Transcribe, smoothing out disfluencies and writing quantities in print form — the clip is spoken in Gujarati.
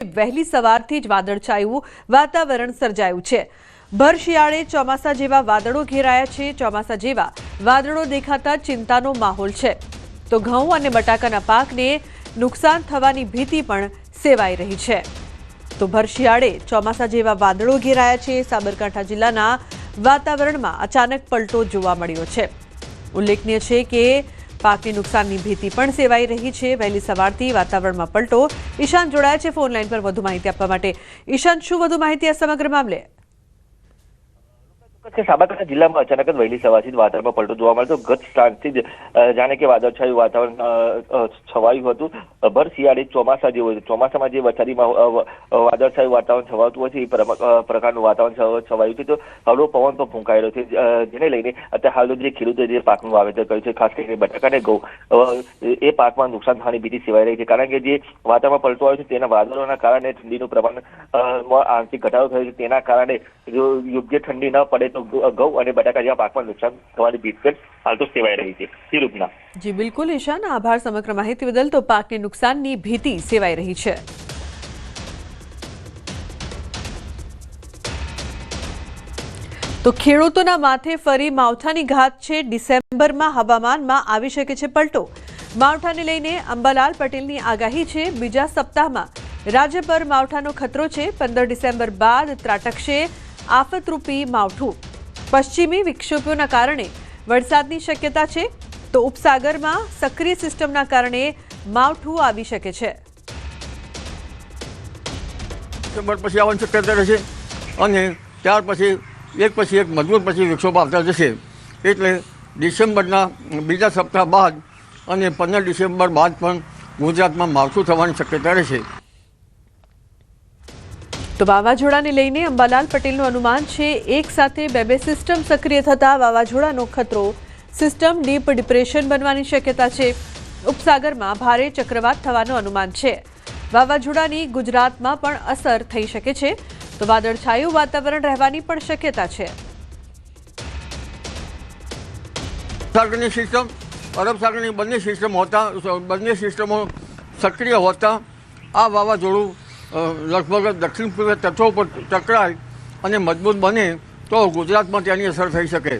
વહેલી સવારથી જ વાદળછાયું વાતાવરણ સર્જાયું છે। ભર શિયાળે ચોમાસા જેવા વાદળો ઘેરાયા છે। ચોમાસા જેવા વાદળો દેખાતા ચિંતાનો માહોલ છે તો ઘઉં અને બટાકાના પાકને નુકસાન થવાની ભીતિ પણ સેવાઈ રહી છે। તો ભર શિયાળે ચોમાસા જેવા વાદળો ઘેરાયા છે। સાબરકાંઠા જિલ્લાના વાતાવરણમાં અચાનક પલટો જોવા મળ્યો છે। ઉલ્લેખનીય છે કે પાકની નુકસાનની ભીતિ પણ સેવાઈ રહી છે। વહેલી સવારથી વાતાવરણમાં પલટો। ઈશાન જોડાયા છે ફોન લાઈન પર વધુ માહિતી આપવા માટે। ઈશાન, શું વધુ માહિતી આ સમગ્ર મામલે? સાબરકાંઠા જિલ્લામાં અચાનક જ વહેલી સવારથી વાતાવરણમાં પલટો જોવા મળતો। ગત સાંજથી જ જાણે કે વાદળછાયું વાતાવરણ છવાયું હતું। ભર શિયાળે ચોમાસા જેવું છે। ચોમાસામાં જે વરસાદી વાદળછાયું વાતાવરણ છવાતું હોય છે એ પ્રકારનું વાતાવરણ છવાયું છે। તો હળવો પવન પણ ફૂંકાયેલો છે, જેને લઈને અત્યારે હાલ જે ખેડૂતોએ જે પાકનું વાવેતર કર્યું છે, ખાસ કરીને બટાકા અને ઘઉં, એ પાકમાં નુકસાન થવાની ભીતિ સેવાઈ રહી છે। કારણ કે જે વાતાવરણમાં પલટો આવ્યો છે તેના વાદળોના કારણે ઠંડીનું પ્રમાણ આંશિક ઘટાડો થયો છે। તેના કારણે જો યોગ્ય ઠંડી ન પડે તો ઘઉં અને બટાકા જેવા પાકમાં નુકસાન થવાની ભીતિ હાલ તો સેવાઈ રહી છે। રૂપના જી બિલકુલ ઈશાન, આભાર સમગ્ર માહિતી બદલ। તો પાકની નુકસાનની ભીતિ સેવાઈ રહી છે। તો ખેડૂતોના માથે ફરી માવઠાની ઘાત છે। ડિસેમ્બરમાં હવામાનમાં આવી શકે છે પલટો। માવઠાને લઈને અંબાલાલ પટેલની આગાહી છે। બીજા સપ્તાહમાં રાજ્ય પર માવઠાનો ખતરો છે। 15 ડિસેમ્બર બાદ ત્રાટકશે આફતરૂપી માવઠું। પશ્ચિમી વિક્ષોભોના કારણે વરસાદની શક્યતા છે તો ઉપસાગરમાં સક્રિય સિસ્ટમના કારણે માવઠું આવી શકે છે। ડિસેમ્બર પછી આવવાની શક્યતા રહેશે અને ત્યાર પછી એક મજબૂત પછી વિક્ષોભ આવતા જશે। એટલે ડિસેમ્બરના બીજા સપ્તાહ બાદ અને 15 ડિસેમ્બર બાદ પણ ગુજરાતમાં માવઠું થવાની શક્યતા રહેશે। તો વાવાઝોડાને લઈને અંબાલાલ પટેલનું અનુમાન છે એક સાથે બે સિસ્ટમ સક્રિય થતા વાવાઝોડાનો ખતરો, સિસ્ટમ ડીપ ડિપ્રેશન બનવાની શક્યતા છે। ઉપસાગરમાં ભારે ચક્રવાત થવાનું અનુમાન છે। વાવાઝોડાની ગુજરાતમાં પણ અસર થઈ શકે છે તો વાદળછાયું વાતાવરણ રહેવાની પણ શક્યતા છે। સાગરની સિસ્ટમ, અરબ સાગરની બંને સિસ્ટમો સક્રિય હોતા આ વાવાઝોડું લગભગ દક્ષિણ પૂર્વ તટો પર ટકરાય અને મજબૂત બને તો ગુજરાતમાં તેની અસર થઈ શકે।